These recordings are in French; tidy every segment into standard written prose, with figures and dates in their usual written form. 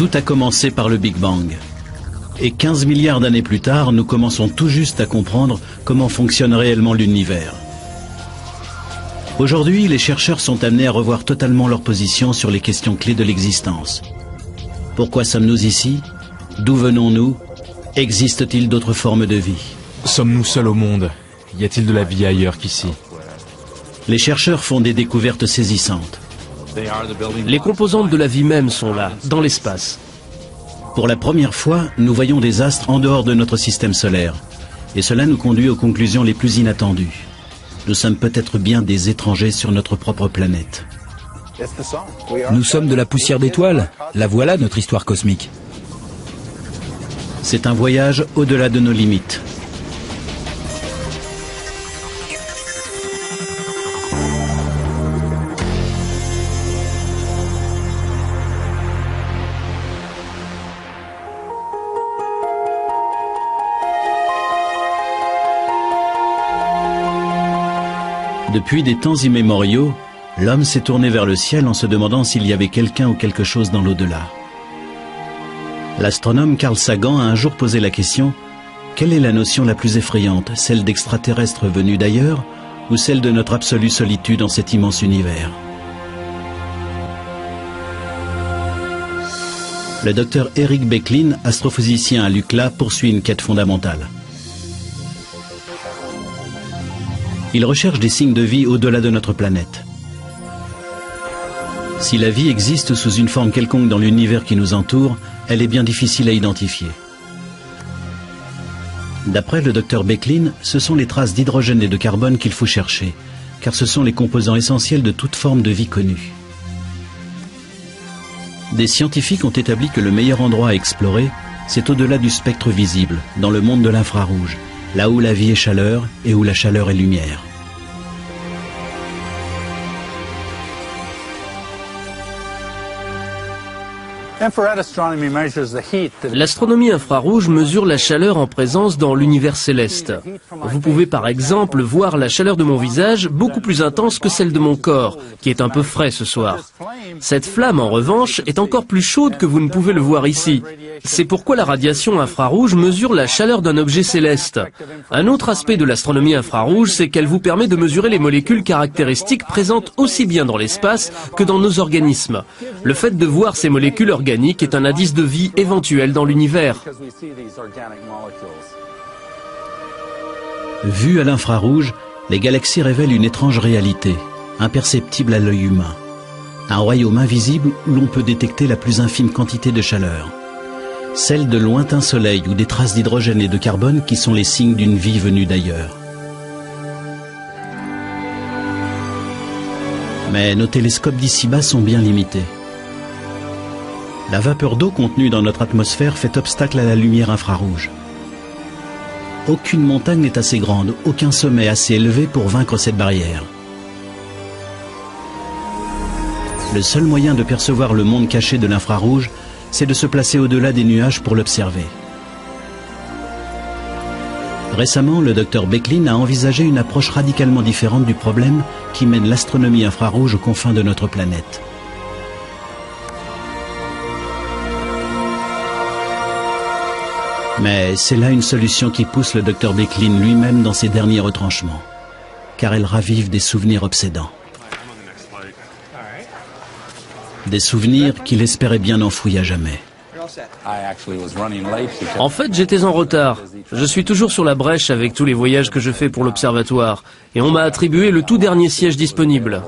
Tout a commencé par le Big Bang. Et 15 milliards d'années plus tard, nous commençons tout juste à comprendre comment fonctionne réellement l'univers. Aujourd'hui, les chercheurs sont amenés à revoir totalement leur position sur les questions clés de l'existence. Pourquoi sommes-nous ici? D'où venons-nous? Existe-t-il d'autres formes de vie? Sommes-nous seuls au monde? Y a-t-il de la vie ailleurs qu'ici? Les chercheurs font des découvertes saisissantes. Les composantes de la vie même sont là, dans l'espace. Pour la première fois, nous voyons des astres en dehors de notre système solaire. Et cela nous conduit aux conclusions les plus inattendues. Nous sommes peut-être bien des étrangers sur notre propre planète. Nous sommes de la poussière d'étoiles. La voilà notre histoire cosmique. C'est un voyage au-delà de nos limites. Depuis des temps immémoriaux, l'homme s'est tourné vers le ciel en se demandant s'il y avait quelqu'un ou quelque chose dans l'au-delà. L'astronome Carl Sagan a un jour posé la question: quelle est la notion la plus effrayante, celle d'extraterrestres venus d'ailleurs ou celle de notre absolue solitude en cet immense univers? Le docteur Eric Becklin, astrophysicien à l'UCLA, poursuit une quête fondamentale. Il recherche des signes de vie au-delà de notre planète. Si la vie existe sous une forme quelconque dans l'univers qui nous entoure, elle est bien difficile à identifier. D'après le docteur Becklin, ce sont les traces d'hydrogène et de carbone qu'il faut chercher, car ce sont les composants essentiels de toute forme de vie connue. Des scientifiques ont établi que le meilleur endroit à explorer, c'est au-delà du spectre visible, dans le monde de l'infrarouge, là où la vie est chaleur et où la chaleur est lumière. L'astronomie infrarouge mesure la chaleur en présence dans l'univers céleste. Vous pouvez par exemple voir la chaleur de mon visage beaucoup plus intense que celle de mon corps, qui est un peu frais ce soir. Cette flamme, en revanche, est encore plus chaude que vous ne pouvez le voir ici. C'est pourquoi la radiation infrarouge mesure la chaleur d'un objet céleste. Un autre aspect de l'astronomie infrarouge, c'est qu'elle vous permet de mesurer les molécules caractéristiques présentes aussi bien dans l'espace que dans nos organismes. Le fait de voir ces molécules organiques est un indice de vie éventuelle dans l'univers. Vues à l'infrarouge, les galaxies révèlent une étrange réalité, imperceptible à l'œil humain. Un royaume invisible où l'on peut détecter la plus infime quantité de chaleur. Celle de lointains soleils ou des traces d'hydrogène et de carbone qui sont les signes d'une vie venue d'ailleurs. Mais nos télescopes d'ici-bas sont bien limités. La vapeur d'eau contenue dans notre atmosphère fait obstacle à la lumière infrarouge. Aucune montagne n'est assez grande, aucun sommet assez élevé pour vaincre cette barrière. Le seul moyen de percevoir le monde caché de l'infrarouge, c'est de se placer au-delà des nuages pour l'observer. Récemment, le docteur Becklin a envisagé une approche radicalement différente du problème qui mène l'astronomie infrarouge aux confins de notre planète. Mais c'est là une solution qui pousse le docteur Becklin lui-même dans ses derniers retranchements, car elle ravive des souvenirs obsédants. Des souvenirs qu'il espérait bien enfouis à jamais. En fait, j'étais en retard. Je suis toujours sur la brèche avec tous les voyages que je fais pour l'observatoire, et on m'a attribué le tout dernier siège disponible.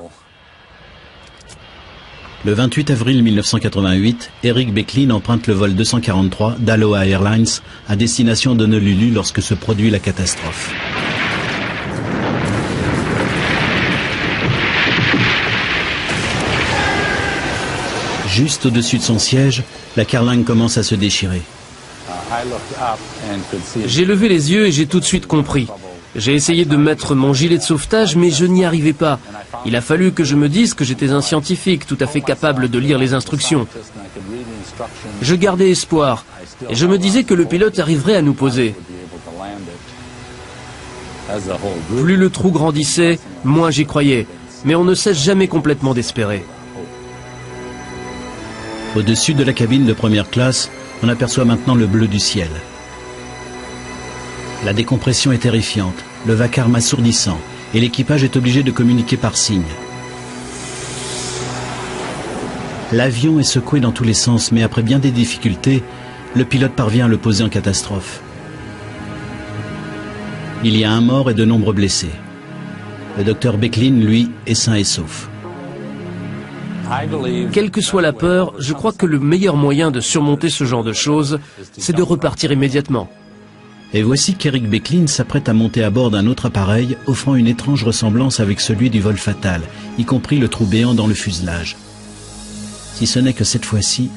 Le 28 avril 1988, Eric Becklin emprunte le vol 243 d'Aloha Airlines à destination d'Honolulu lorsque se produit la catastrophe. Juste au-dessus de son siège, la carlingue commence à se déchirer. J'ai levé les yeux et j'ai tout de suite compris. J'ai essayé de mettre mon gilet de sauvetage, mais je n'y arrivais pas. Il a fallu que je me dise que j'étais un scientifique tout à fait capable de lire les instructions. Je gardais espoir, et je me disais que le pilote arriverait à nous poser. Plus le trou grandissait, moins j'y croyais. Mais on ne cesse jamais complètement d'espérer. Au-dessus de la cabine de première classe, on aperçoit maintenant le bleu du ciel. La décompression est terrifiante, le vacarme assourdissant, et l'équipage est obligé de communiquer par signes. L'avion est secoué dans tous les sens, mais après bien des difficultés, le pilote parvient à le poser en catastrophe. Il y a un mort et de nombreux blessés. Le docteur Becklin, lui, est sain et sauf. Quelle que soit la peur, je crois que le meilleur moyen de surmonter ce genre de choses, c'est de repartir immédiatement. Et voici qu'Eric Becklin s'apprête à monter à bord d'un autre appareil, offrant une étrange ressemblance avec celui du vol fatal, y compris le trou béant dans le fuselage. Si ce n'est que cette fois-ci,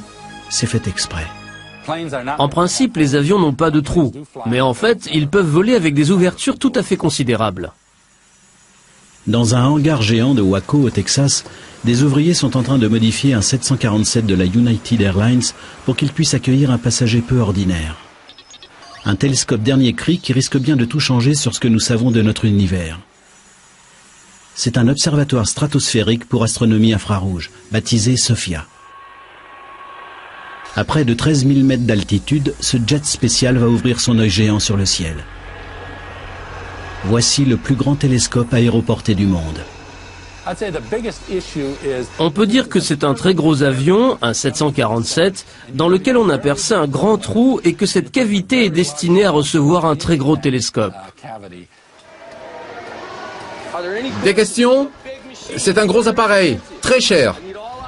c'est fait exprès. En principe, les avions n'ont pas de trous, mais en fait, ils peuvent voler avec des ouvertures tout à fait considérables. Dans un hangar géant de Waco, au Texas, des ouvriers sont en train de modifier un 747 de la United Airlines pour qu'il puisse accueillir un passager peu ordinaire. Un télescope dernier cri qui risque bien de tout changer sur ce que nous savons de notre univers. C'est un observatoire stratosphérique pour astronomie infrarouge, baptisé SOFIA. À près de 13 000 mètres d'altitude, ce jet spécial va ouvrir son œil géant sur le ciel. Voici le plus grand télescope aéroporté du monde. On peut dire que c'est un très gros avion, un 747, dans lequel on a percé un grand trou et que cette cavité est destinée à recevoir un très gros télescope. Des questions? C'est un gros appareil, très cher.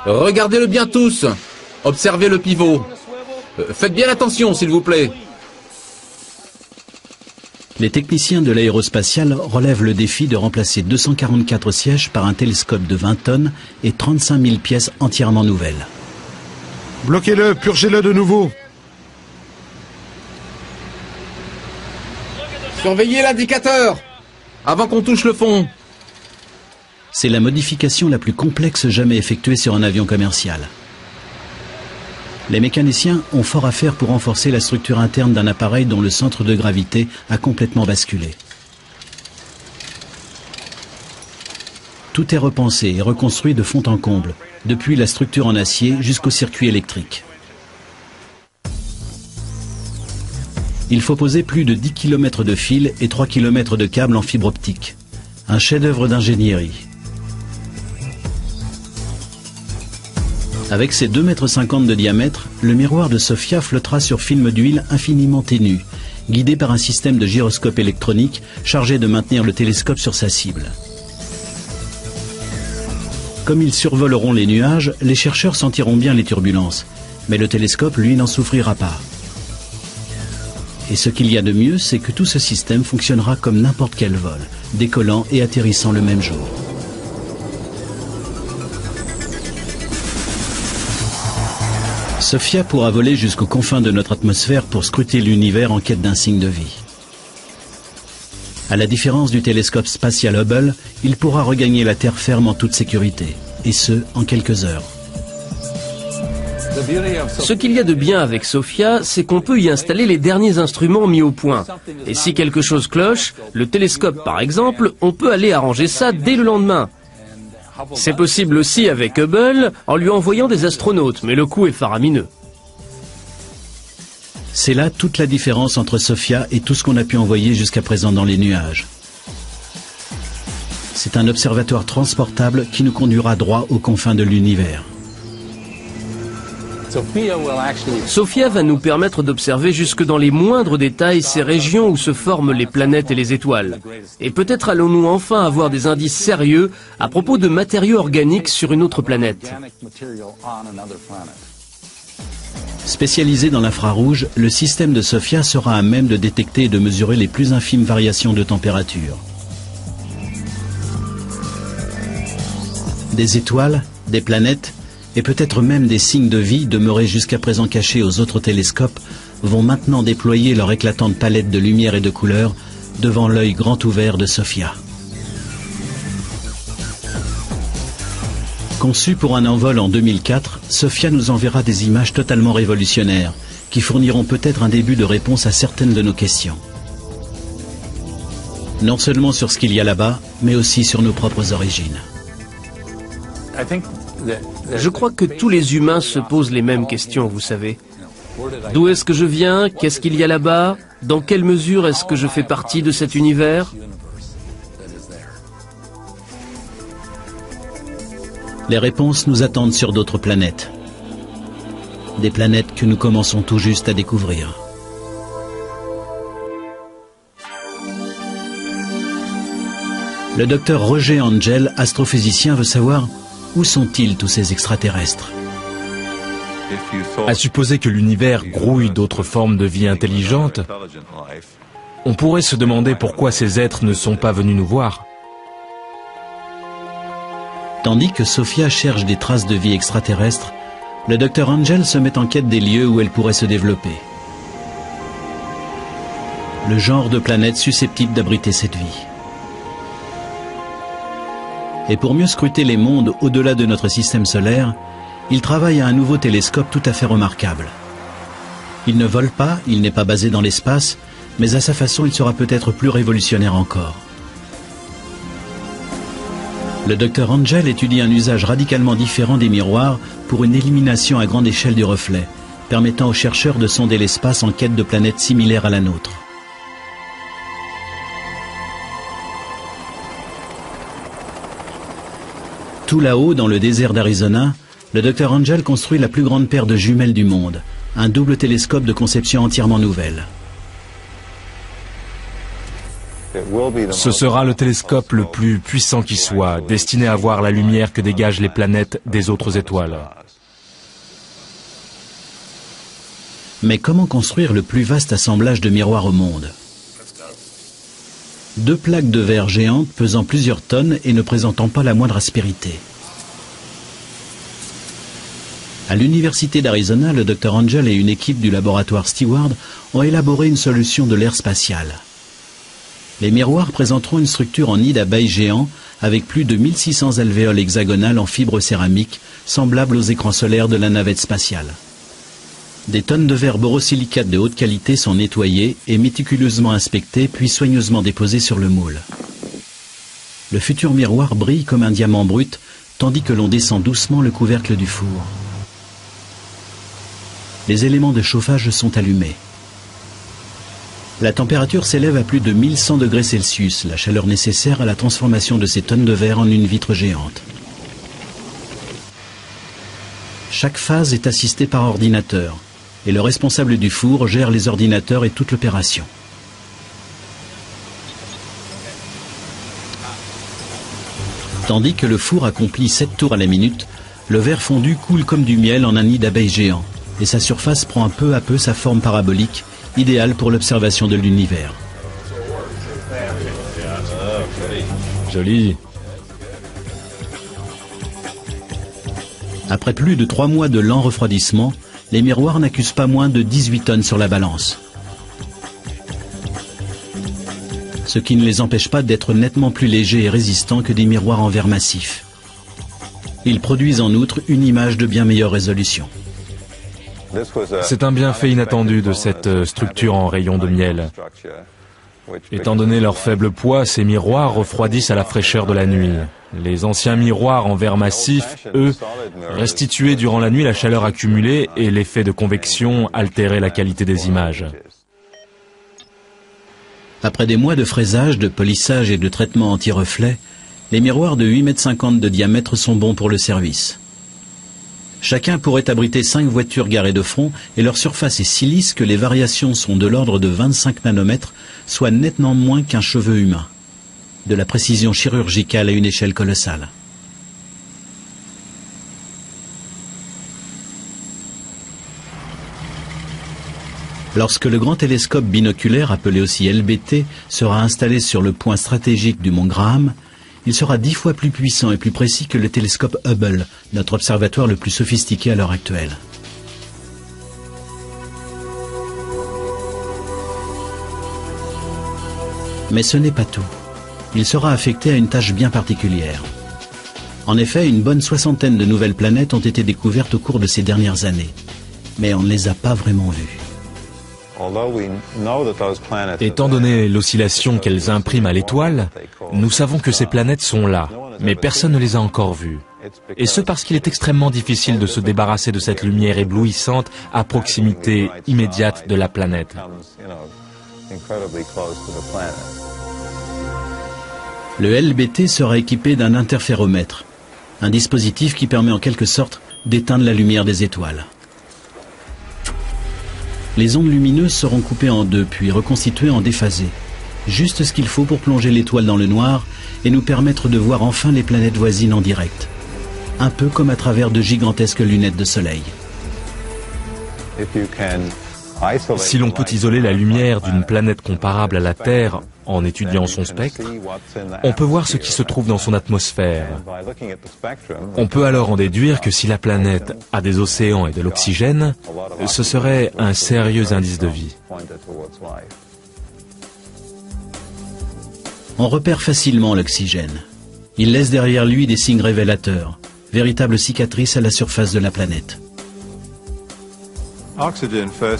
Regardez-le bien tous. Observez le pivot. Faites bien attention, s'il vous plaît. Les techniciens de l'aérospatiale relèvent le défi de remplacer 244 sièges par un télescope de 20 tonnes et 35 000 pièces entièrement nouvelles. Bloquez-le, purgez-le de nouveau. Surveillez l'indicateur avant qu'on touche le fond. C'est la modification la plus complexe jamais effectuée sur un avion commercial. Les mécaniciens ont fort à faire pour renforcer la structure interne d'un appareil dont le centre de gravité a complètement basculé. Tout est repensé et reconstruit de fond en comble, depuis la structure en acier jusqu'au circuit électrique. Il faut poser plus de 10 km de fil et 3 km de câbles en fibre optique. Un chef-d'œuvre d'ingénierie. Avec ses 2,50 m de diamètre, le miroir de SOFIA flottera sur film d'huile infiniment ténu, guidé par un système de gyroscope électronique chargé de maintenir le télescope sur sa cible. Comme ils survoleront les nuages, les chercheurs sentiront bien les turbulences, mais le télescope, lui, n'en souffrira pas. Et ce qu'il y a de mieux, c'est que tout ce système fonctionnera comme n'importe quel vol, décollant et atterrissant le même jour. SOFIA pourra voler jusqu'aux confins de notre atmosphère pour scruter l'univers en quête d'un signe de vie. À la différence du télescope spatial Hubble, il pourra regagner la Terre ferme en toute sécurité, et ce, en quelques heures. Ce qu'il y a de bien avec SOFIA, c'est qu'on peut y installer les derniers instruments mis au point. Et si quelque chose cloche, le télescope par exemple, on peut aller arranger ça dès le lendemain. C'est possible aussi avec Hubble en lui envoyant des astronautes, mais le coût est faramineux. C'est là toute la différence entre SOFIA et tout ce qu'on a pu envoyer jusqu'à présent dans les nuages. C'est un observatoire transportable qui nous conduira droit aux confins de l'univers. SOFIA va nous permettre d'observer jusque dans les moindres détails ces régions où se forment les planètes et les étoiles. Et peut-être allons-nous enfin avoir des indices sérieux à propos de matériaux organiques sur une autre planète. Spécialisé dans l'infrarouge, le système de SOFIA sera à même de détecter et de mesurer les plus infimes variations de température. Des étoiles, des planètes, et peut-être même des signes de vie demeurés jusqu'à présent cachés aux autres télescopes vont maintenant déployer leur éclatante palette de lumière et de couleurs devant l'œil grand ouvert de SOFIA. Conçu pour un envol en 2004, SOFIA nous enverra des images totalement révolutionnaires qui fourniront peut-être un début de réponse à certaines de nos questions. Non seulement sur ce qu'il y a là-bas, mais aussi sur nos propres origines. Je crois que tous les humains se posent les mêmes questions, vous savez. D'où est-ce que je viens? Qu'est-ce qu'il y a là-bas? Dans quelle mesure est-ce que je fais partie de cet univers? Les réponses nous attendent sur d'autres planètes. Des planètes que nous commençons tout juste à découvrir. Le docteur Roger Angel, astrophysicien, veut savoir où sont-ils tous ces extraterrestres. À supposer que l'univers grouille d'autres formes de vie intelligentes, on pourrait se demander pourquoi ces êtres ne sont pas venus nous voir. Tandis que Sophia cherche des traces de vie extraterrestre, le docteur Angel se met en quête des lieux où elle pourrait se développer. Le genre de planète susceptible d'abriter cette vie. Et pour mieux scruter les mondes au-delà de notre système solaire, il travaille à un nouveau télescope tout à fait remarquable. Il ne vole pas, il n'est pas basé dans l'espace, mais à sa façon il sera peut-être plus révolutionnaire encore. Le docteur Angel étudie un usage radicalement différent des miroirs pour une élimination à grande échelle du reflet, permettant aux chercheurs de sonder l'espace en quête de planètes similaires à la nôtre. Tout là-haut, dans le désert d'Arizona, le docteur Angel construit la plus grande paire de jumelles du monde, un double télescope de conception entièrement nouvelle. Ce sera le télescope le plus puissant qui soit, destiné à voir la lumière que dégagent les planètes des autres étoiles. Mais comment construire le plus vaste assemblage de miroirs au monde? 2 plaques de verre géantes pesant plusieurs tonnes et ne présentant pas la moindre aspérité. À l'université d'Arizona, le Dr Angel et une équipe du laboratoire Steward ont élaboré une solution de l'air spatial. Les miroirs présenteront une structure en nid d'abeilles géant avec plus de 1600 alvéoles hexagonales en fibre céramique, semblables aux écrans solaires de la navette spatiale. Des tonnes de verre borosilicate de haute qualité sont nettoyées et méticuleusement inspectées, puis soigneusement déposées sur le moule. Le futur miroir brille comme un diamant brut, tandis que l'on descend doucement le couvercle du four. Les éléments de chauffage sont allumés. La température s'élève à plus de 1100 degrés Celsius, la chaleur nécessaire à la transformation de ces tonnes de verre en une vitre géante. Chaque phase est assistée par ordinateur, et le responsable du four gère les ordinateurs et toute l'opération. Tandis que le four accomplit 7 tours à la minute, le verre fondu coule comme du miel en un nid d'abeilles géant, et sa surface prend peu à peu sa forme parabolique, idéale pour l'observation de l'univers. Joli. Après plus de 3 mois de lent refroidissement, les miroirs n'accusent pas moins de 18 tonnes sur la balance. Ce qui ne les empêche pas d'être nettement plus légers et résistants que des miroirs en verre massif. Ils produisent en outre une image de bien meilleure résolution. C'est un bienfait inattendu de cette structure en rayon de miel. Étant donné leur faible poids, ces miroirs refroidissent à la fraîcheur de la nuit. Les anciens miroirs en verre massif, eux, restituaient durant la nuit la chaleur accumulée et l'effet de convection altérait la qualité des images. Après des mois de fraisage, de polissage et de traitement anti-reflet, les miroirs de 8,50 m de diamètre sont bons pour le service. Chacun pourrait abriter 5 voitures garées de front et leur surface est si lisse que les variations sont de l'ordre de 25 nanomètres, soit nettement moins qu'un cheveu humain. De la précision chirurgicale à une échelle colossale. Lorsque le grand télescope binoculaire, appelé aussi LBT, sera installé sur le point stratégique du mont Graham, il sera 10 fois plus puissant et plus précis que le télescope Hubble, notre observatoire le plus sophistiqué à l'heure actuelle. Mais ce n'est pas tout. Il sera affecté à une tâche bien particulière. En effet, une bonne 60aine de nouvelles planètes ont été découvertes au cours de ces dernières années. Mais on ne les a pas vraiment vues. Étant donné l'oscillation qu'elles impriment à l'étoile, nous savons que ces planètes sont là, mais personne ne les a encore vues. Et ce parce qu'il est extrêmement difficile de se débarrasser de cette lumière éblouissante à proximité immédiate de la planète. Le LBT sera équipé d'un interféromètre, un dispositif qui permet en quelque sorte d'éteindre la lumière des étoiles. Les ondes lumineuses seront coupées en deux puis reconstituées en déphasées. Juste ce qu'il faut pour plonger l'étoile dans le noir et nous permettre de voir enfin les planètes voisines en direct. Un peu comme à travers de gigantesques lunettes de soleil. Si l'on peut isoler la lumière d'une planète comparable à la Terre en étudiant son spectre, on peut voir ce qui se trouve dans son atmosphère. On peut alors en déduire que si la planète a des océans et de l'oxygène, ce serait un sérieux indice de vie. On repère facilement l'oxygène. Il laisse derrière lui des signes révélateurs, véritables cicatrices à la surface de la planète.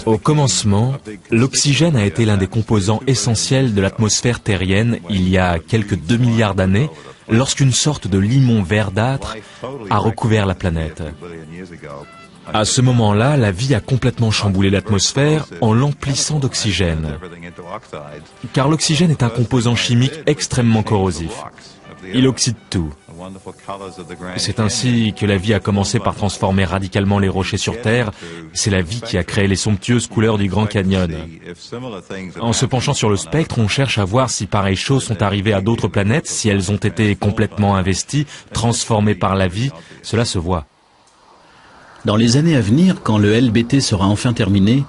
Au commencement, l'oxygène a été l'un des composants essentiels de l'atmosphère terrienne il y a quelques 2 milliards d'années, lorsqu'une sorte de limon verdâtre a recouvert la planète. À ce moment-là, la vie a complètement chamboulé l'atmosphère en l'emplissant d'oxygène. Car l'oxygène est un composant chimique extrêmement corrosif. Il oxyde tout. C'est ainsi que la vie a commencé par transformer radicalement les rochers sur Terre. C'est la vie qui a créé les somptueuses couleurs du Grand Canyon. En se penchant sur le spectre, on cherche à voir si pareilles choses sont arrivées à d'autres planètes, si elles ont été complètement investies, transformées par la vie. Cela se voit. Dans les années à venir, quand le LBT sera enfin terminé,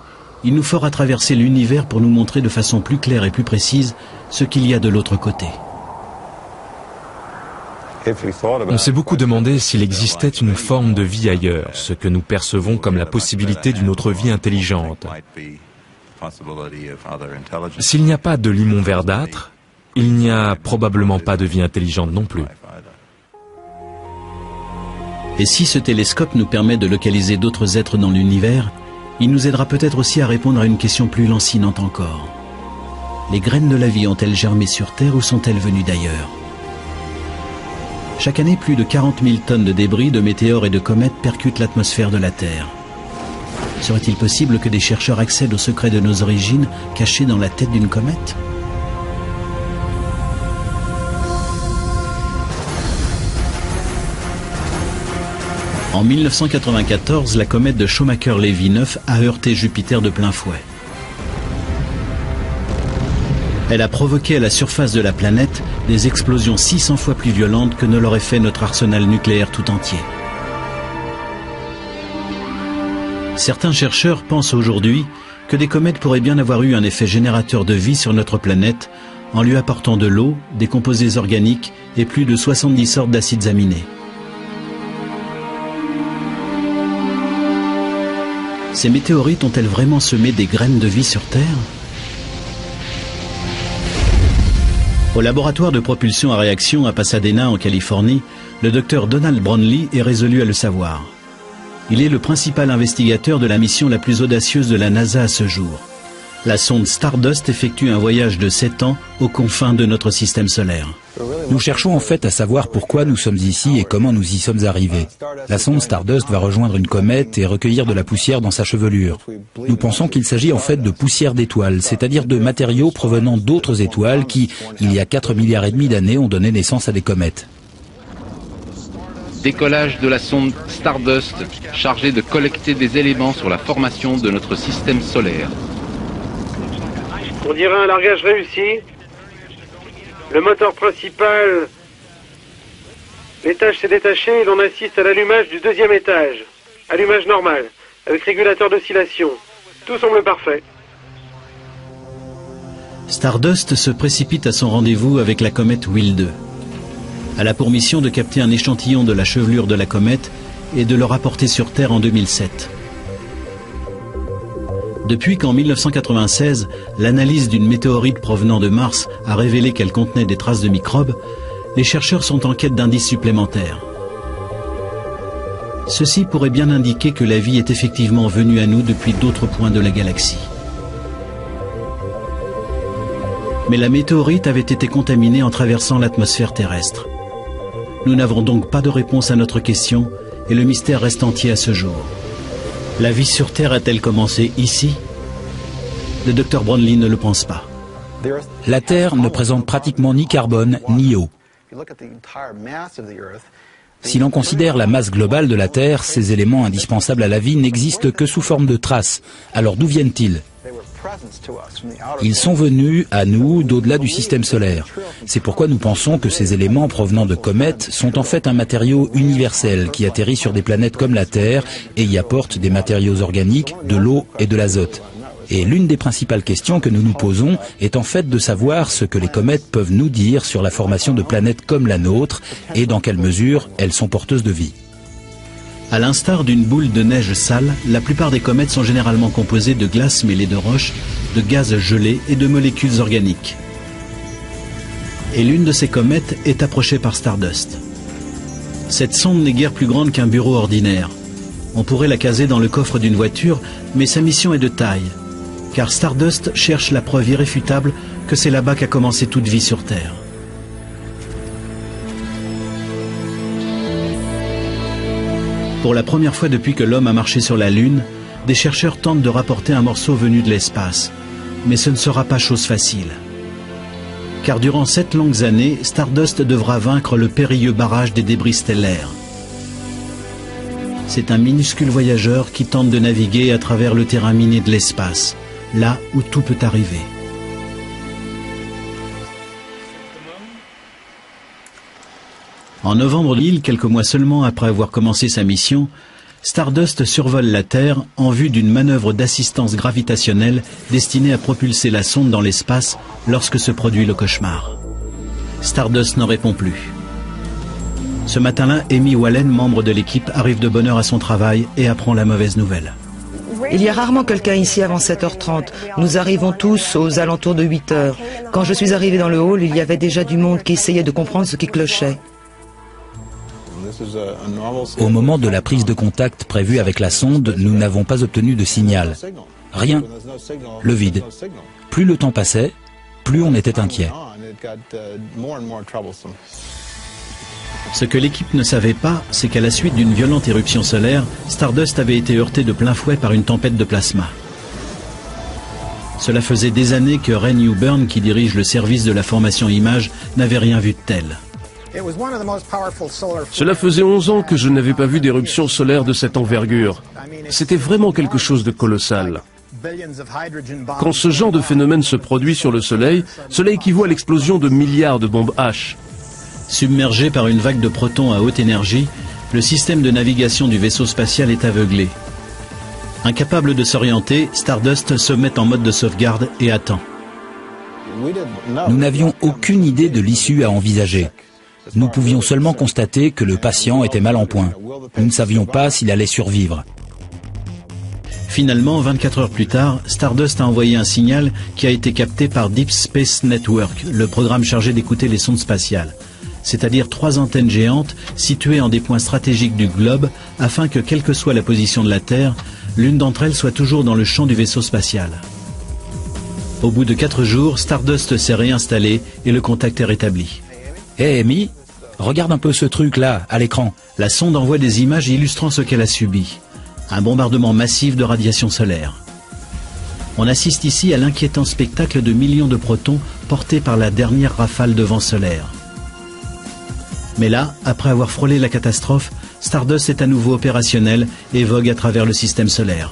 il nous fera traverser l'univers pour nous montrer de façon plus claire et plus précise ce qu'il y a de l'autre côté. On s'est beaucoup demandé s'il existait une forme de vie ailleurs, ce que nous percevons comme la possibilité d'une autre vie intelligente. S'il n'y a pas de limon verdâtre, il n'y a probablement pas de vie intelligente non plus. Et si ce télescope nous permet de localiser d'autres êtres dans l'univers, il nous aidera peut-être aussi à répondre à une question plus lancinante encore. Les graines de la vie ont-elles germé sur Terre ou sont-elles venues d'ailleurs ? Chaque année, plus de 40 000 tonnes de débris, de météores et de comètes percutent l'atmosphère de la Terre. Serait-il possible que des chercheurs accèdent au secret de nos origines cachées dans la tête d'une comète ? En 1994, la comète de Shoemaker-Levy 9 a heurté Jupiter de plein fouet. Elle a provoqué à la surface de la planète des explosions 600 fois plus violentes que ne l'aurait fait notre arsenal nucléaire tout entier. Certains chercheurs pensent aujourd'hui que des comètes pourraient bien avoir eu un effet générateur de vie sur notre planète en lui apportant de l'eau, des composés organiques et plus de 70 sortes d'acides aminés. Ces météorites ont-elles vraiment semé des graines de vie sur Terre ? Au laboratoire de propulsion à réaction à Pasadena, en Californie, le docteur Donald Brownlee est résolu à le savoir. Il est le principal investigateur de la mission la plus audacieuse de la NASA à ce jour. La sonde Stardust effectue un voyage de 7 ans aux confins de notre système solaire. Nous cherchons en fait à savoir pourquoi nous sommes ici et comment nous y sommes arrivés. La sonde Stardust va rejoindre une comète et recueillir de la poussière dans sa chevelure. Nous pensons qu'il s'agit en fait de poussière d'étoiles, c'est-à-dire de matériaux provenant d'autres étoiles qui, il y a 4,5 milliards d'années, ont donné naissance à des comètes. Décollage de la sonde Stardust, chargée de collecter des éléments sur la formation de notre système solaire. On dirait un largage réussi. Le moteur principal, l'étage s'est détaché et l'on assiste à l'allumage du deuxième étage. Allumage normal, avec régulateur d'oscillation. Tout semble parfait. Stardust se précipite à son rendez-vous avec la comète Will 2. Elle a pour mission de capter un échantillon de la chevelure de la comète et de le rapporter sur Terre en 2007. Depuis qu'en 1996, l'analyse d'une météorite provenant de Mars a révélé qu'elle contenait des traces de microbes, les chercheurs sont en quête d'indices supplémentaires. Ceci pourrait bien indiquer que la vie est effectivement venue à nous depuis d'autres points de la galaxie. Mais la météorite avait été contaminée en traversant l'atmosphère terrestre. Nous n'avons donc pas de réponse à notre question et le mystère reste entier à ce jour. La vie sur Terre a-t-elle commencé ici? Le docteur Brownlee ne le pense pas. La Terre ne présente pratiquement ni carbone ni eau. Si l'on considère la masse globale de la Terre, ces éléments indispensables à la vie n'existent que sous forme de traces. Alors d'où viennent-ils? Ils sont venus à nous d'au-delà du système solaire. C'est pourquoi nous pensons que ces éléments provenant de comètes sont en fait un matériau universel qui atterrit sur des planètes comme la Terre et y apporte des matériaux organiques, de l'eau et de l'azote. Et l'une des principales questions que nous nous posons est en fait de savoir ce que les comètes peuvent nous dire sur la formation de planètes comme la nôtre et dans quelle mesure elles sont porteuses de vie. À l'instar d'une boule de neige sale, la plupart des comètes sont généralement composées de glace mêlée de roches, de gaz gelés et de molécules organiques. Et l'une de ces comètes est approchée par Stardust. Cette sonde n'est guère plus grande qu'un bureau ordinaire. On pourrait la caser dans le coffre d'une voiture, mais sa mission est de taille. Car Stardust cherche la preuve irréfutable que c'est là-bas qu'a commencé toute vie sur Terre. Pour la première fois depuis que l'homme a marché sur la Lune, des chercheurs tentent de rapporter un morceau venu de l'espace. Mais ce ne sera pas chose facile. Car durant 7 longues années, Stardust devra vaincre le périlleux barrage des débris stellaires. C'est un minuscule voyageur qui tente de naviguer à travers le terrain miné de l'espace, là où tout peut arriver. En novembre 2000, quelques mois seulement après avoir commencé sa mission, Stardust survole la Terre en vue d'une manœuvre d'assistance gravitationnelle destinée à propulser la sonde dans l'espace lorsque se produit le cauchemar. Stardust n'en répond plus. Ce matin-là, Amy Wallen, membre de l'équipe, arrive de bonne heure à son travail et apprend la mauvaise nouvelle. Il y a rarement quelqu'un ici avant 7h30. Nous arrivons tous aux alentours de 8h. Quand je suis arrivé dans le hall, il y avait déjà du monde qui essayait de comprendre ce qui clochait. Au moment de la prise de contact prévue avec la sonde, nous n'avons pas obtenu de signal. Rien. Le vide. Plus le temps passait, plus on était inquiet. Ce que l'équipe ne savait pas, c'est qu'à la suite d'une violente éruption solaire, Stardust avait été heurté de plein fouet par une tempête de plasma. Cela faisait des années que Ray Newburn, qui dirige le service de la formation image, n'avait rien vu de tel. Cela faisait 11 ans que je n'avais pas vu d'éruption solaire de cette envergure. C'était vraiment quelque chose de colossal. Quand ce genre de phénomène se produit sur le Soleil, cela équivaut à l'explosion de milliards de bombes H. Submergé par une vague de protons à haute énergie, le système de navigation du vaisseau spatial est aveuglé. Incapable de s'orienter, Stardust se met en mode de sauvegarde et attend. Nous n'avions aucune idée de l'issue à envisager. Nous pouvions seulement constater que le patient était mal en point. Nous ne savions pas s'il allait survivre. Finalement, 24 heures plus tard, Stardust a envoyé un signal qui a été capté par Deep Space Network, le programme chargé d'écouter les sondes spatiales. C'est-à-dire 3 antennes géantes situées en des points stratégiques du globe afin que, quelle que soit la position de la Terre, l'une d'entre elles soit toujours dans le champ du vaisseau spatial. Au bout de 4 jours, Stardust s'est réinstallé et le contact est rétabli. Hé, Amy, regarde un peu ce truc-là, à l'écran. La sonde envoie des images illustrant ce qu'elle a subi. Un bombardement massif de radiation solaire. On assiste ici à l'inquiétant spectacle de millions de protons portés par la dernière rafale de vent solaire. Mais là, après avoir frôlé la catastrophe, Stardust est à nouveau opérationnel et vogue à travers le système solaire.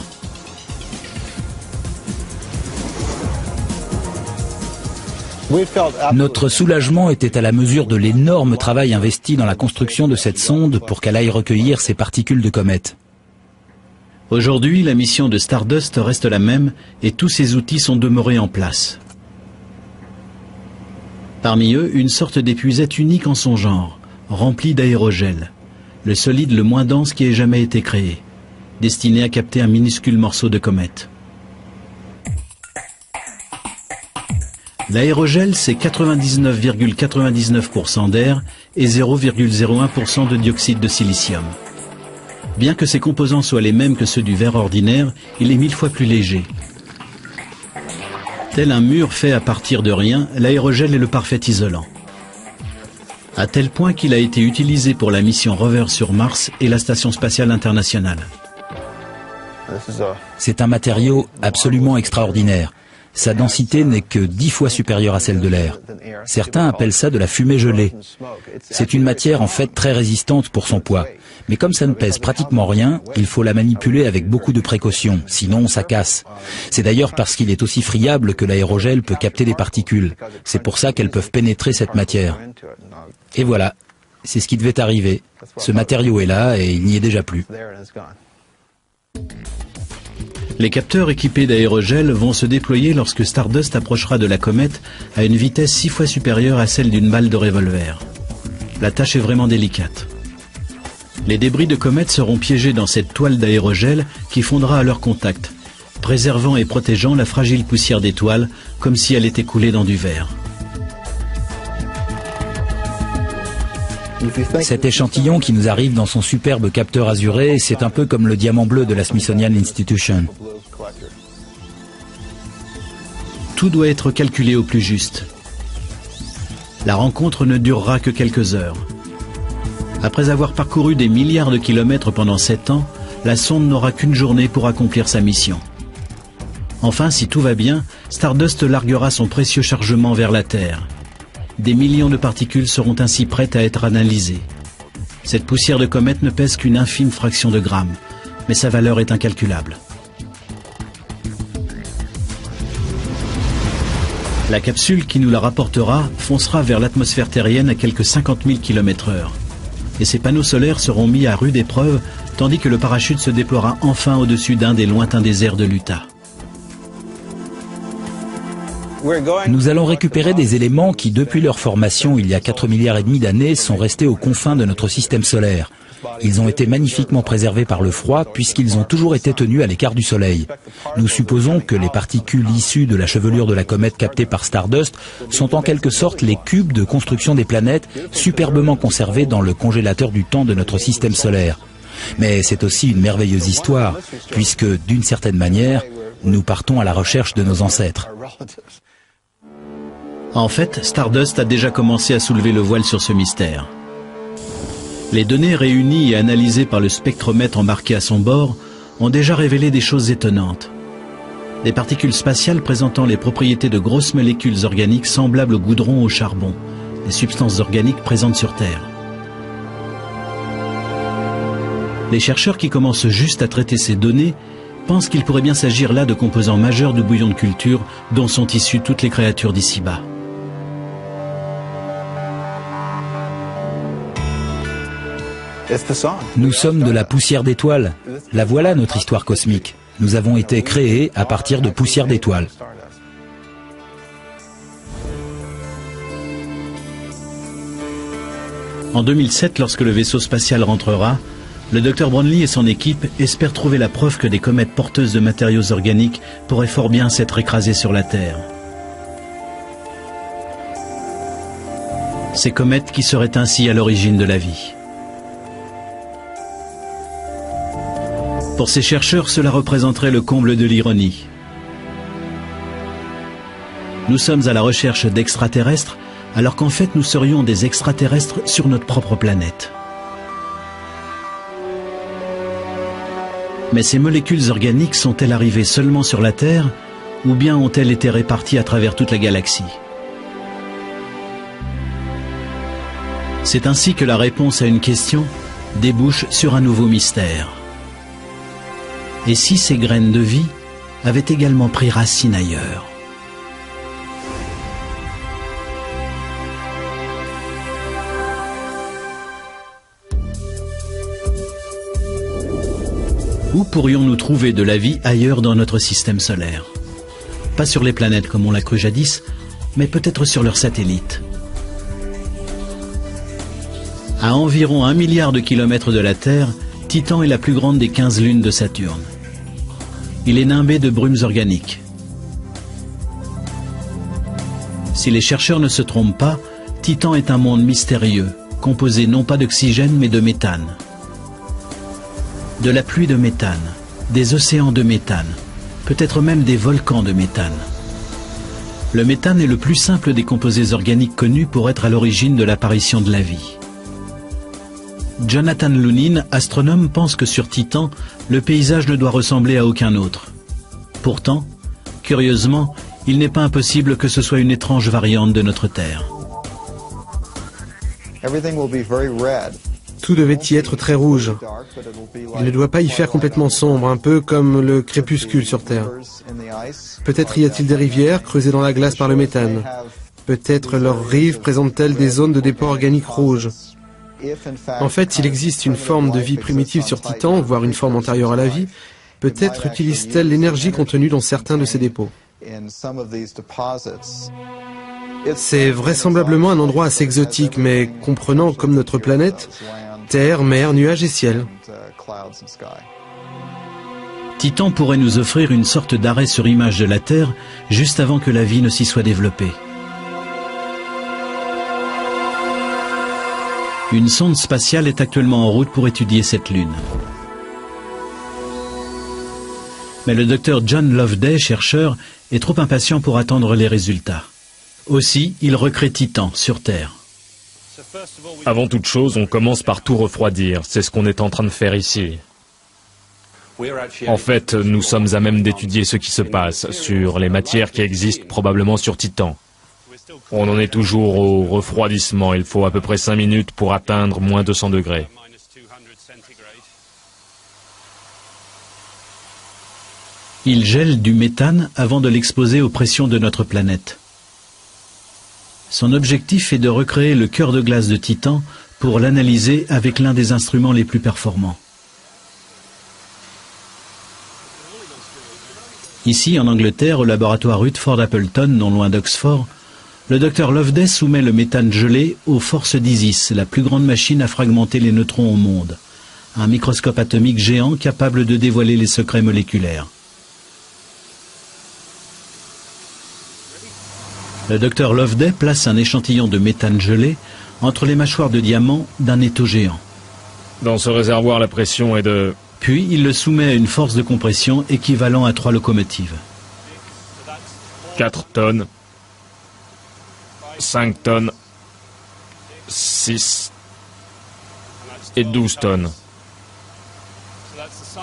Notre soulagement était à la mesure de l'énorme travail investi dans la construction de cette sonde pour qu'elle aille recueillir ces particules de comète. Aujourd'hui, la mission de Stardust reste la même et tous ses outils sont demeurés en place. Parmi eux, une sorte d'épuisette unique en son genre, remplie d'aérogel, le solide le moins dense qui ait jamais été créé, destiné à capter un minuscule morceau de comète. L'aérogel, c'est 99,99% d'air et 0,01% de dioxyde de silicium. Bien que ses composants soient les mêmes que ceux du verre ordinaire, il est 1000 fois plus léger. Tel un mur fait à partir de rien, l'aérogel est le parfait isolant. à tel point qu'il a été utilisé pour la mission Rover sur Mars et la Station spatiale internationale. C'est un matériau absolument extraordinaire. Sa densité n'est que 10 fois supérieure à celle de l'air. Certains appellent ça de la fumée gelée. C'est une matière en fait très résistante pour son poids. Mais comme ça ne pèse pratiquement rien, il faut la manipuler avec beaucoup de précaution, sinon ça casse. C'est d'ailleurs parce qu'il est aussi friable que l'aérogel peut capter des particules. C'est pour ça qu'elles peuvent pénétrer cette matière. Et voilà, c'est ce qui devait arriver. Ce matériau est là et il n'y est déjà plus. Les capteurs équipés d'aérogel vont se déployer lorsque Stardust approchera de la comète à une vitesse 6 fois supérieure à celle d'une balle de revolver. La tâche est vraiment délicate. Les débris de comète seront piégés dans cette toile d'aérogel qui fondra à leur contact, préservant et protégeant la fragile poussière d'étoiles comme si elle était coulée dans du verre. Cet échantillon qui nous arrive dans son superbe capteur azuré, c'est un peu comme le diamant bleu de la Smithsonian Institution. Tout doit être calculé au plus juste. La rencontre ne durera que quelques heures. Après avoir parcouru des milliards de kilomètres pendant 7 ans, la sonde n'aura qu'une journée pour accomplir sa mission. Enfin, si tout va bien, Stardust larguera son précieux chargement vers la Terre. Des millions de particules seront ainsi prêtes à être analysées. Cette poussière de comète ne pèse qu'une infime fraction de gramme, mais sa valeur est incalculable. La capsule qui nous la rapportera foncera vers l'atmosphère terrienne à quelques 50 000 km/h. Et ses panneaux solaires seront mis à rude épreuve, tandis que le parachute se déploiera enfin au-dessus d'un des lointains déserts de l'Utah. Nous allons récupérer des éléments qui, depuis leur formation il y a 4,5 milliards d'années, sont restés aux confins de notre système solaire. Ils ont été magnifiquement préservés par le froid puisqu'ils ont toujours été tenus à l'écart du Soleil. Nous supposons que les particules issues de la chevelure de la comète captée par Stardust sont en quelque sorte les cubes de construction des planètes superbement conservés dans le congélateur du temps de notre système solaire. Mais c'est aussi une merveilleuse histoire puisque, d'une certaine manière, nous partons à la recherche de nos ancêtres. En fait, Stardust a déjà commencé à soulever le voile sur ce mystère. Les données réunies et analysées par le spectromètre embarqué à son bord ont déjà révélé des choses étonnantes. Des particules spatiales présentant les propriétés de grosses molécules organiques semblables au goudron ou au charbon, des substances organiques présentes sur Terre. Les chercheurs qui commencent juste à traiter ces données pensent qu'il pourrait bien s'agir là de composants majeurs du bouillon de culture dont sont issues toutes les créatures d'ici-bas. Nous sommes de la poussière d'étoiles. La voilà notre histoire cosmique. Nous avons été créés à partir de poussière d'étoiles. En 2007, lorsque le vaisseau spatial rentrera, le Dr Brownlee et son équipe espèrent trouver la preuve que des comètes porteuses de matériaux organiques pourraient fort bien s'être écrasées sur la Terre. Ces comètes qui seraient ainsi à l'origine de la vie. Pour ces chercheurs, cela représenterait le comble de l'ironie. Nous sommes à la recherche d'extraterrestres, alors qu'en fait nous serions des extraterrestres sur notre propre planète. Mais ces molécules organiques sont-elles arrivées seulement sur la Terre, ou bien ont-elles été réparties à travers toute la galaxie? C'est ainsi que la réponse à une question débouche sur un nouveau mystère. Et si ces graines de vie avaient également pris racine ailleurs? Où pourrions-nous trouver de la vie ailleurs dans notre système solaire? Pas sur les planètes comme on l'a cru jadis, mais peut-être sur leurs satellites. À environ 1 milliard de kilomètres de la Terre, Titan est la plus grande des 15 lunes de Saturne. Il est nimbé de brumes organiques. Si les chercheurs ne se trompent pas, Titan est un monde mystérieux, composé non pas d'oxygène mais de méthane. De la pluie de méthane, des océans de méthane, peut-être même des volcans de méthane. Le méthane est le plus simple des composés organiques connus pour être à l'origine de l'apparition de la vie. Jonathan Lunin, astronome, pense que sur Titan, le paysage ne doit ressembler à aucun autre. Pourtant, curieusement, il n'est pas impossible que ce soit une étrange variante de notre Terre. Tout devait y être très rouge. Il ne doit pas y faire complètement sombre, un peu comme le crépuscule sur Terre. Peut-être y a-t-il des rivières creusées dans la glace par le méthane. Peut-être leurs rives présentent-elles des zones de dépôts organiques rouges. En fait, s'il existe une forme de vie primitive sur Titan, voire une forme antérieure à la vie, peut-être utilise-t-elle l'énergie contenue dans certains de ces dépôts. C'est vraisemblablement un endroit assez exotique, mais comprenant comme notre planète, terre, mer, nuages et ciel. Titan pourrait nous offrir une sorte d'arrêt sur image de la Terre juste avant que la vie ne s'y soit développée. Une sonde spatiale est actuellement en route pour étudier cette lune. Mais le docteur John Loveday, chercheur, est trop impatient pour attendre les résultats. Aussi, il recrée Titan sur Terre. Avant toute chose, on commence par tout refroidir. C'est ce qu'on est en train de faire ici. En fait, nous sommes à même d'étudier ce qui se passe sur les matières qui existent probablement sur Titan. On en est toujours au refroidissement. Il faut à peu près 5 minutes pour atteindre moins 200 degrés. Il gèle du méthane avant de l'exposer aux pressions de notre planète. Son objectif est de recréer le cœur de glace de Titan pour l'analyser avec l'un des instruments les plus performants. Ici, en Angleterre, au laboratoire Rutherford Appleton, non loin d'Oxford, le docteur Loveday soumet le méthane gelé aux forces d'Isis, la plus grande machine à fragmenter les neutrons au monde. Un microscope atomique géant capable de dévoiler les secrets moléculaires. Le docteur Loveday place un échantillon de méthane gelé entre les mâchoires de diamant d'un étau géant. Dans ce réservoir, la pression est de... Puis il le soumet à une force de compression équivalent à 3 locomotives. 4 tonnes. 5 tonnes, 6 et 12 tonnes.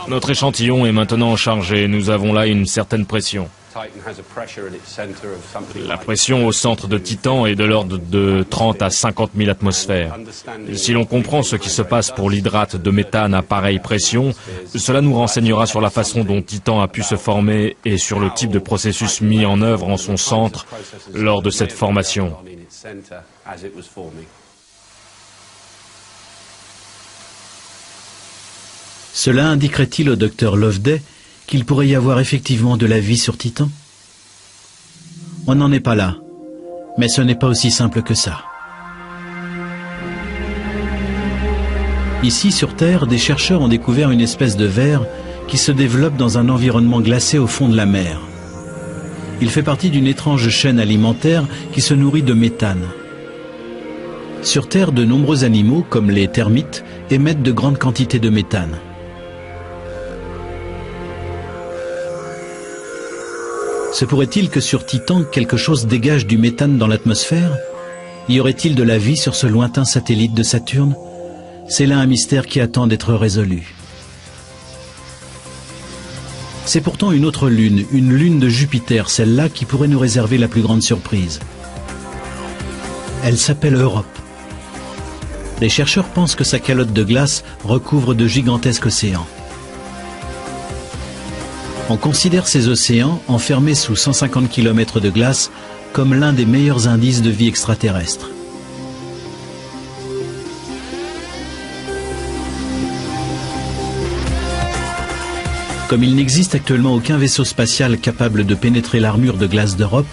Notre échantillon est maintenant chargé. Nous avons là une certaine pression. La pression au centre de Titan est de l'ordre de 30 à 50 000 atmosphères. Et si l'on comprend ce qui se passe pour l'hydrate de méthane à pareille pression, cela nous renseignera sur la façon dont Titan a pu se former et sur le type de processus mis en œuvre en son centre lors de cette formation. Cela indiquerait-il au docteur Loveday qu'il pourrait y avoir effectivement de la vie sur Titan? On n'en est pas là, mais ce n'est pas aussi simple que ça. Ici, sur Terre, des chercheurs ont découvert une espèce de ver qui se développe dans un environnement glacé au fond de la mer. Il fait partie d'une étrange chaîne alimentaire qui se nourrit de méthane. Sur Terre, de nombreux animaux, comme les termites, émettent de grandes quantités de méthane. Se pourrait-il que sur Titan, quelque chose dégage du méthane dans l'atmosphère? Y aurait-il de la vie sur ce lointain satellite de Saturne? C'est là un mystère qui attend d'être résolu. C'est pourtant une autre lune, une lune de Jupiter, celle-là qui pourrait nous réserver la plus grande surprise. Elle s'appelle Europe. Les chercheurs pensent que sa calotte de glace recouvre de gigantesques océans. On considère ces océans, enfermés sous 150 km de glace, comme l'un des meilleurs indices de vie extraterrestre. Comme il n'existe actuellement aucun vaisseau spatial capable de pénétrer l'armure de glace d'Europe,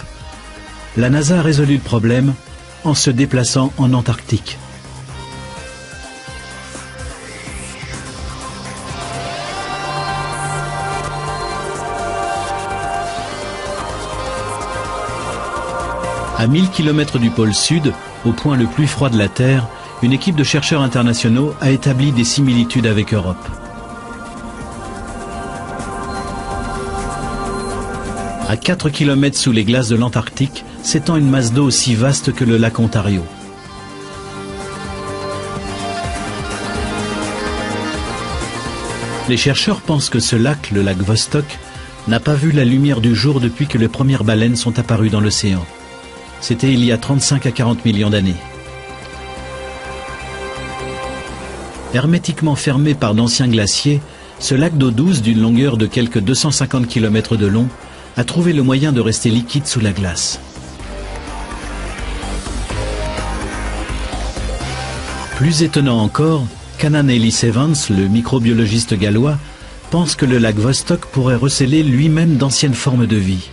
la NASA a résolu le problème en se déplaçant en Antarctique. À 1000 km du pôle sud, au point le plus froid de la Terre, une équipe de chercheurs internationaux a établi des similitudes avec Europe. À 4 km sous les glaces de l'Antarctique s'étend une masse d'eau aussi vaste que le lac Ontario. Les chercheurs pensent que ce lac, le lac Vostok, n'a pas vu la lumière du jour depuis que les premières baleines sont apparues dans l'océan. C'était il y a 35 à 40 millions d'années. Hermétiquement fermé par d'anciens glaciers, ce lac d'eau douce d'une longueur de quelques 250 km de long a trouvé le moyen de rester liquide sous la glace. Plus étonnant encore, Canan Ellis Evans, le microbiologiste gallois, pense que le lac Vostok pourrait recéler lui-même d'anciennes formes de vie,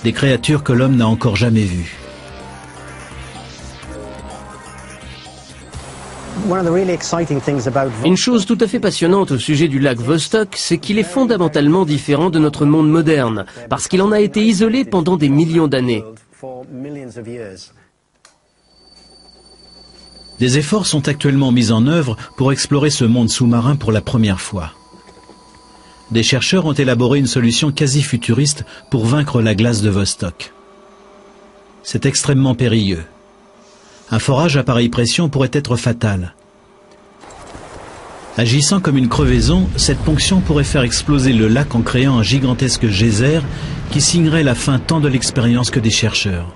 des créatures que l'homme n'a encore jamais vues. Une chose tout à fait passionnante au sujet du lac Vostok, c'est qu'il est fondamentalement différent de notre monde moderne, parce qu'il en a été isolé pendant des millions d'années. Des efforts sont actuellement mis en œuvre pour explorer ce monde sous-marin pour la première fois. Des chercheurs ont élaboré une solution quasi futuriste pour vaincre la glace de Vostok. C'est extrêmement périlleux. Un forage à pareille pression pourrait être fatal. Agissant comme une crevaison, cette ponction pourrait faire exploser le lac en créant un gigantesque geyser qui signerait la fin tant de l'expérience que des chercheurs.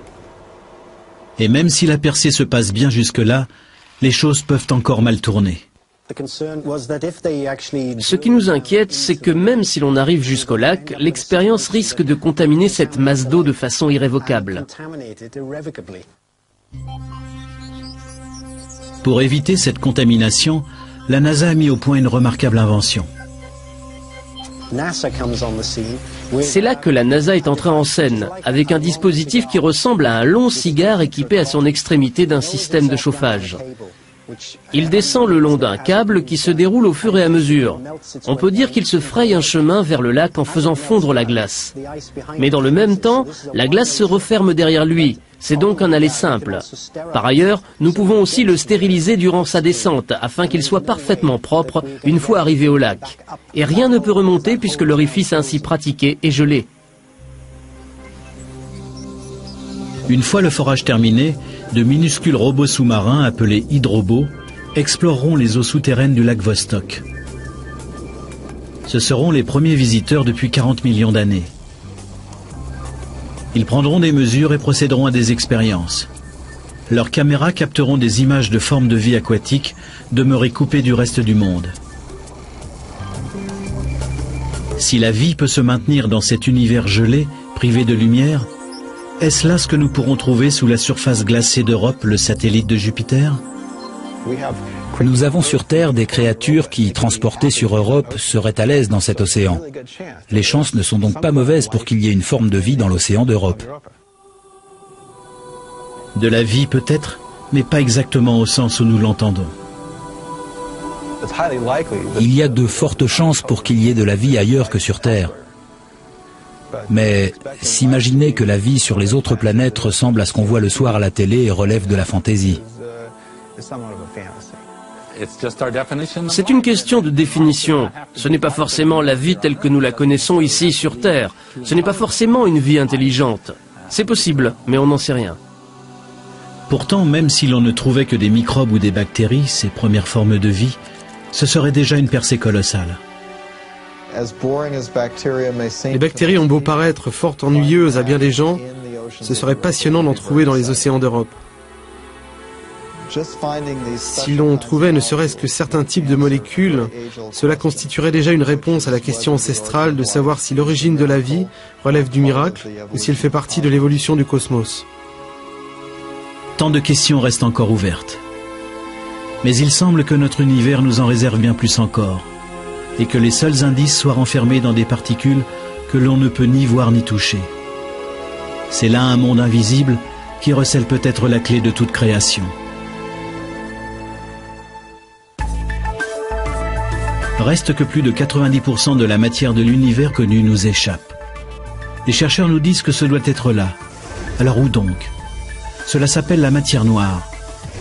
Et même si la percée se passe bien jusque-là, les choses peuvent encore mal tourner. Ce qui nous inquiète, c'est que même si l'on arrive jusqu'au lac, l'expérience risque de contaminer cette masse d'eau de façon irrévocable. Pour éviter cette contamination, la NASA a mis au point une remarquable invention. C'est là que la NASA est entrée en scène, avec un dispositif qui ressemble à un long cigare équipé à son extrémité d'un système de chauffage. Il descend le long d'un câble qui se déroule au fur et à mesure. On peut dire qu'il se fraye un chemin vers le lac en faisant fondre la glace. Mais dans le même temps, la glace se referme derrière lui. C'est donc un aller simple. Par ailleurs, nous pouvons aussi le stériliser durant sa descente, afin qu'il soit parfaitement propre une fois arrivé au lac. Et rien ne peut remonter puisque l'orifice ainsi pratiqué est gelé. Une fois le forage terminé, de minuscules robots sous-marins appelés hydrobots exploreront les eaux souterraines du lac Vostok. Ce seront les premiers visiteurs depuis 40 millions d'années. Ils prendront des mesures et procéderont à des expériences. Leurs caméras capteront des images de formes de vie aquatiques demeurées coupées du reste du monde. Si la vie peut se maintenir dans cet univers gelé, privé de lumière, est-ce là ce que nous pourrons trouver sous la surface glacée d'Europe, le satellite de Jupiter? Nous avons sur Terre des créatures qui, transportées sur Europe, seraient à l'aise dans cet océan. Les chances ne sont donc pas mauvaises pour qu'il y ait une forme de vie dans l'océan d'Europe. De la vie peut-être, mais pas exactement au sens où nous l'entendons. Il y a de fortes chances pour qu'il y ait de la vie ailleurs que sur Terre. Mais s'imaginer que la vie sur les autres planètes ressemble à ce qu'on voit le soir à la télé relève de la fantaisie. C'est une question de définition. Ce n'est pas forcément la vie telle que nous la connaissons ici sur Terre. Ce n'est pas forcément une vie intelligente. C'est possible, mais on n'en sait rien. Pourtant, même si l'on ne trouvait que des microbes ou des bactéries, ces premières formes de vie, ce serait déjà une percée colossale. Les bactéries ont beau paraître fort ennuyeuses à bien des gens, ce serait passionnant d'en trouver dans les océans d'Europe. Si l'on trouvait ne serait-ce que certains types de molécules, cela constituerait déjà une réponse à la question ancestrale de savoir si l'origine de la vie relève du miracle ou si elle fait partie de l'évolution du cosmos. Tant de questions restent encore ouvertes. Mais il semble que notre univers nous en réserve bien plus encore, et que les seuls indices soient renfermés dans des particules que l'on ne peut ni voir ni toucher. C'est là un monde invisible qui recèle peut-être la clé de toute création. Reste que plus de 90% de la matière de l'univers connu nous échappe. Les chercheurs nous disent que ce doit être là. Alors où donc? Cela s'appelle la matière noire.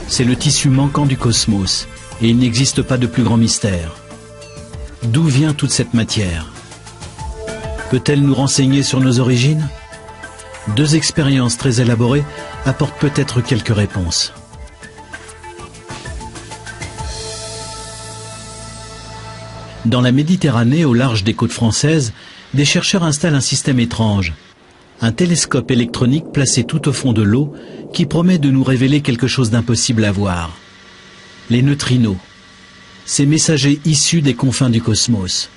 C'est le tissu manquant du cosmos, et il n'existe pas de plus grand mystère. D'où vient toute cette matière? Peut-elle nous renseigner sur nos origines? 2 expériences très élaborées apportent peut-être quelques réponses. Dans la Méditerranée, au large des côtes françaises, des chercheurs installent un système étrange. Un télescope électronique placé tout au fond de l'eau qui promet de nous révéler quelque chose d'impossible à voir. Les neutrinos, ces messagers issus des confins du cosmos.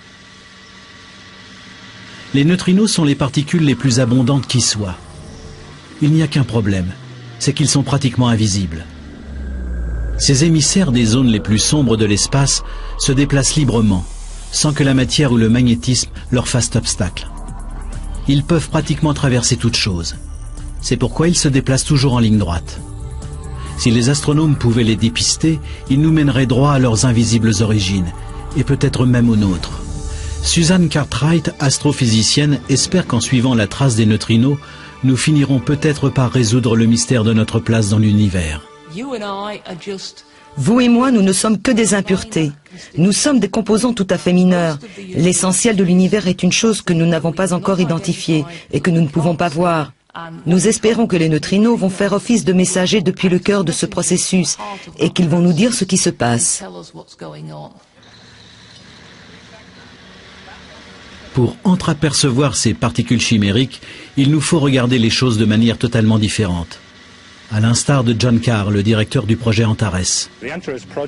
Les neutrinos sont les particules les plus abondantes qui soient. Il n'y a qu'un problème, c'est qu'ils sont pratiquement invisibles. Ces émissaires des zones les plus sombres de l'espace se déplacent librement, sans que la matière ou le magnétisme leur fassent obstacle. Ils peuvent pratiquement traverser toute chose. C'est pourquoi ils se déplacent toujours en ligne droite. Si les astronomes pouvaient les dépister, ils nous mèneraient droit à leurs invisibles origines, et peut-être même aux nôtres. Suzanne Cartwright, astrophysicienne, espère qu'en suivant la trace des neutrinos, nous finirons peut-être par résoudre le mystère de notre place dans l'univers. Vous et moi, nous ne sommes que des impuretés. Nous sommes des composants tout à fait mineurs. L'essentiel de l'univers est une chose que nous n'avons pas encore identifiée et que nous ne pouvons pas voir. Nous espérons que les neutrinos vont faire office de messagers depuis le cœur de ce processus et qu'ils vont nous dire ce qui se passe. Pour entreapercevoir ces particules chimériques, il nous faut regarder les choses de manière totalement différente. À l'instar de John Carr, le directeur du projet Antares.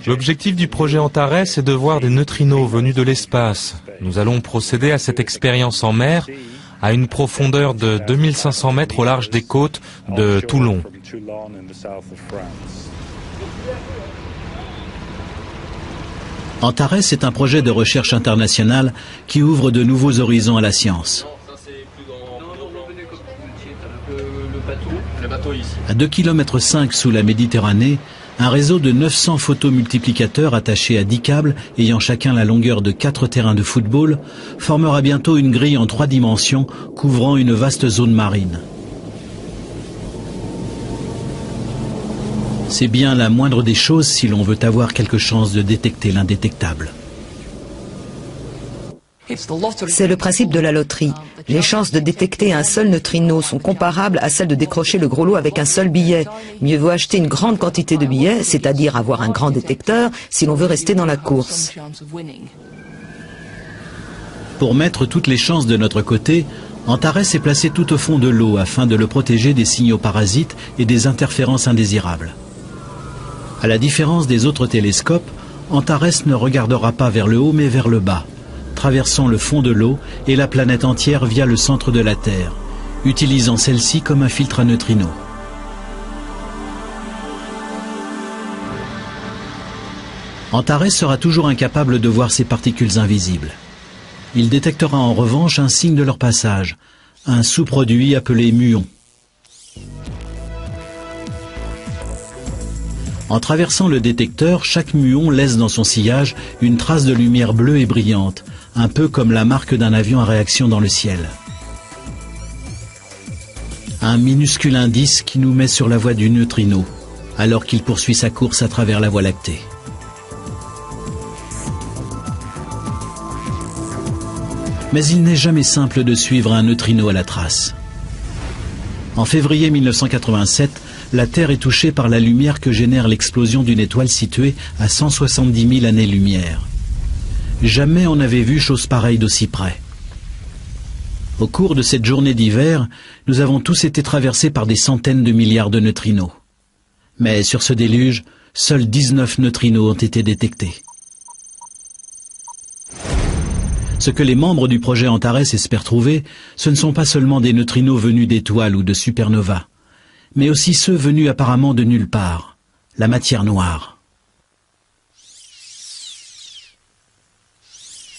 L'objectif du projet Antares est de voir des neutrinos venus de l'espace. Nous allons procéder à cette expérience en mer à une profondeur de 2500 mètres au large des côtes de Toulon. Antares est un projet de recherche international qui ouvre de nouveaux horizons à la science. À 2,5 km sous la Méditerranée, un réseau de 900 photomultiplicateurs attachés à 10 câbles ayant chacun la longueur de 4 terrains de football formera bientôt une grille en 3 dimensions couvrant une vaste zone marine. C'est bien la moindre des choses si l'on veut avoir quelque chance de détecter l'indétectable. C'est le principe de la loterie. Les chances de détecter un seul neutrino sont comparables à celles de décrocher le gros lot avec un seul billet. Mieux vaut acheter une grande quantité de billets, c'est-à-dire avoir un grand détecteur, si l'on veut rester dans la course. Pour mettre toutes les chances de notre côté, Antares est placé tout au fond de l'eau afin de le protéger des signaux parasites et des interférences indésirables. À la différence des autres télescopes, Antares ne regardera pas vers le haut mais vers le bas, traversant le fond de l'eau et la planète entière via le centre de la Terre, utilisant celle-ci comme un filtre à neutrinos. Antares sera toujours incapable de voir ces particules invisibles. Il détectera en revanche un signe de leur passage, un sous-produit appelé muon. En traversant le détecteur, chaque muon laisse dans son sillage une trace de lumière bleue et brillante, un peu comme la marque d'un avion à réaction dans le ciel. Un minuscule indice qui nous met sur la voie du neutrino, alors qu'il poursuit sa course à travers la Voie lactée. Mais il n'est jamais simple de suivre un neutrino à la trace. En février 1987, la Terre est touchée par la lumière que génère l'explosion d'une étoile située à 170 000 années-lumière. Jamais on n'avait vu chose pareille d'aussi près. Au cours de cette journée d'hiver, nous avons tous été traversés par des centaines de milliards de neutrinos. Mais sur ce déluge, seuls 19 neutrinos ont été détectés. Ce que les membres du projet Antares espèrent trouver, ce ne sont pas seulement des neutrinos venus d'étoiles ou de supernovas, mais aussi ceux venus apparemment de nulle part, la matière noire.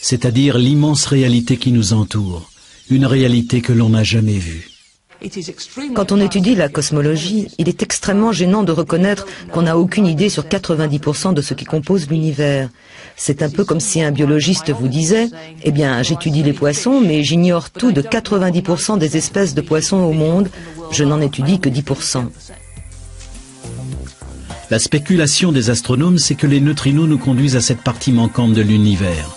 C'est-à-dire l'immense réalité qui nous entoure, une réalité que l'on n'a jamais vue. Quand on étudie la cosmologie, il est extrêmement gênant de reconnaître qu'on n'a aucune idée sur 90% de ce qui compose l'univers. C'est un peu comme si un biologiste vous disait « Eh bien, j'étudie les poissons, mais j'ignore tout de 90% des espèces de poissons au monde, je n'en étudie que 10%. » La spéculation des astronomes, c'est que les neutrinos nous conduisent à cette partie manquante de l'univers.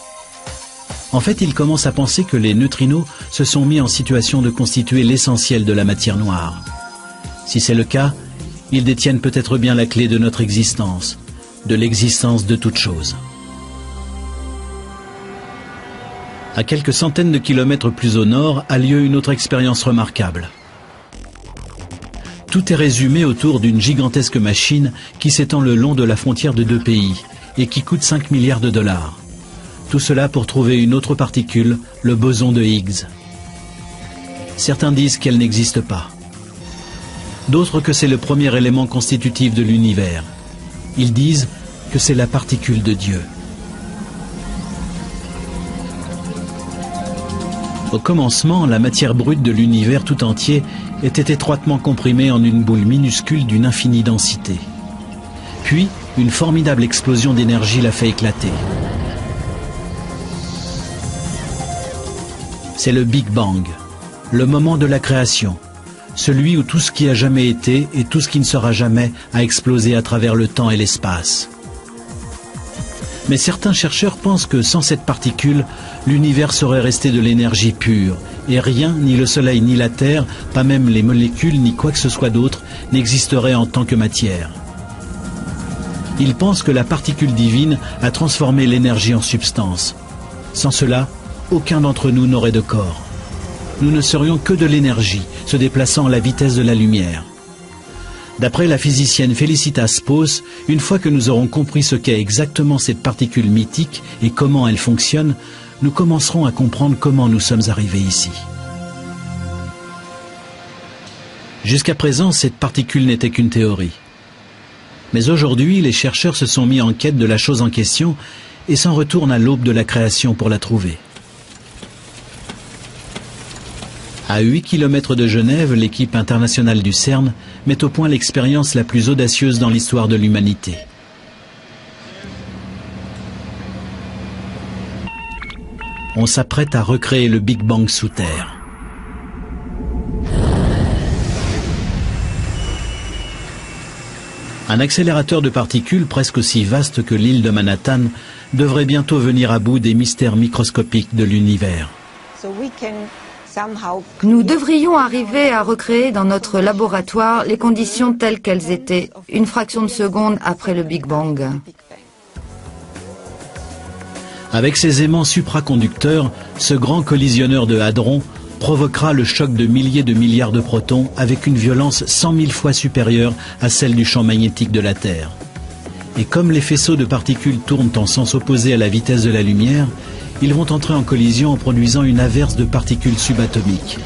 En fait, il commence à penser que les neutrinos se sont mis en situation de constituer l'essentiel de la matière noire. Si c'est le cas, ils détiennent peut-être bien la clé de notre existence, de l'existence de toute chose. À quelques centaines de kilomètres plus au nord a lieu une autre expérience remarquable. Tout est résumé autour d'une gigantesque machine qui s'étend le long de la frontière de deux pays et qui coûte 5 milliards de dollars. Tout cela pour trouver une autre particule, le boson de Higgs. Certains disent qu'elle n'existe pas. D'autres que c'est le premier élément constitutif de l'univers. Ils disent que c'est la particule de Dieu. Au commencement, la matière brute de l'univers tout entier était étroitement comprimée en une boule minuscule d'une infinie densité. Puis, une formidable explosion d'énergie l'a fait éclater. C'est le Big Bang, le moment de la création, celui où tout ce qui a jamais été et tout ce qui ne sera jamais a explosé à travers le temps et l'espace. Mais certains chercheurs pensent que sans cette particule, l'univers serait resté de l'énergie pure, et rien, ni le Soleil ni la Terre, pas même les molécules ni quoi que ce soit d'autre, n'existerait en tant que matière. Ils pensent que la particule divine a transformé l'énergie en substance. Sans cela, aucun d'entre nous n'aurait de corps. Nous ne serions que de l'énergie, se déplaçant à la vitesse de la lumière. D'après la physicienne Felicitas Pos, une fois que nous aurons compris ce qu'est exactement cette particule mythique et comment elle fonctionne, nous commencerons à comprendre comment nous sommes arrivés ici. Jusqu'à présent, cette particule n'était qu'une théorie. Mais aujourd'hui, les chercheurs se sont mis en quête de la chose en question et s'en retournent à l'aube de la création pour la trouver. À 8 km de Genève, l'équipe internationale du CERN met au point l'expérience la plus audacieuse dans l'histoire de l'humanité. On s'apprête à recréer le Big Bang sous terre. Un accélérateur de particules presque aussi vaste que l'île de Manhattan devrait bientôt venir à bout des mystères microscopiques de l'univers. Nous devrions arriver à recréer dans notre laboratoire les conditions telles qu'elles étaient, une fraction de seconde après le Big Bang. Avec ses aimants supraconducteurs, ce grand collisionneur de hadrons provoquera le choc de milliers de milliards de protons avec une violence 100 000 fois supérieure à celle du champ magnétique de la Terre. Et comme les faisceaux de particules tournent en sens opposé à la vitesse de la lumière, ils vont entrer en collision en produisant une averse de particules subatomiques.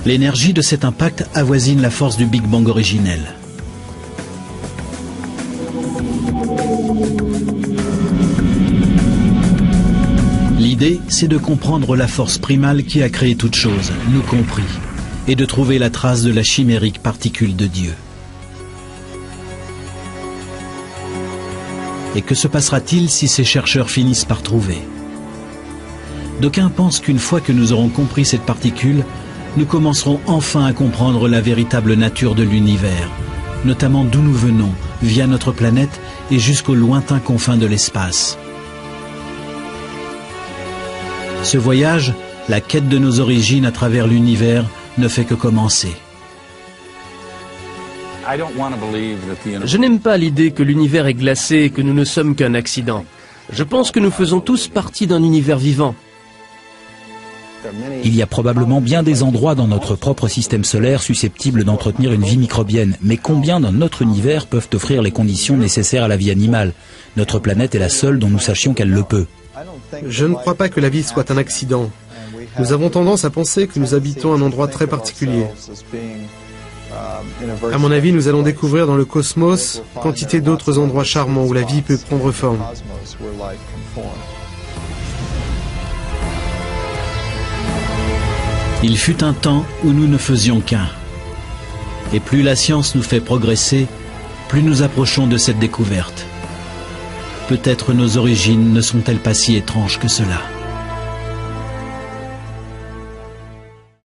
L'énergie de cet impact avoisine la force du Big Bang originel. L'idée, c'est de comprendre la force primale qui a créé toute chose, nous compris, et de trouver la trace de la chimérique particule de Dieu. Et que se passera-t-il si ces chercheurs finissent par trouver ? D'aucuns pensent qu'une fois que nous aurons compris cette particule, nous commencerons enfin à comprendre la véritable nature de l'univers, notamment d'où nous venons, via notre planète et jusqu'aux lointains confins de l'espace. Ce voyage, la quête de nos origines à travers l'univers, ne fait que commencer. Je n'aime pas l'idée que l'univers est glacé et que nous ne sommes qu'un accident. Je pense que nous faisons tous partie d'un univers vivant. Il y a probablement bien des endroits dans notre propre système solaire susceptibles d'entretenir une vie microbienne. Mais combien dans notre univers peuvent offrir les conditions nécessaires à la vie animale? Notre planète est la seule dont nous sachions qu'elle le peut. Je ne crois pas que la vie soit un accident. Nous avons tendance à penser que nous habitons un endroit très particulier. À mon avis, nous allons découvrir dans le cosmos quantité d'autres endroits charmants où la vie peut prendre forme. Il fut un temps où nous ne faisions qu'un. Et plus la science nous fait progresser, plus nous approchons de cette découverte. Peut-être nos origines ne sont-elles pas si étranges que cela.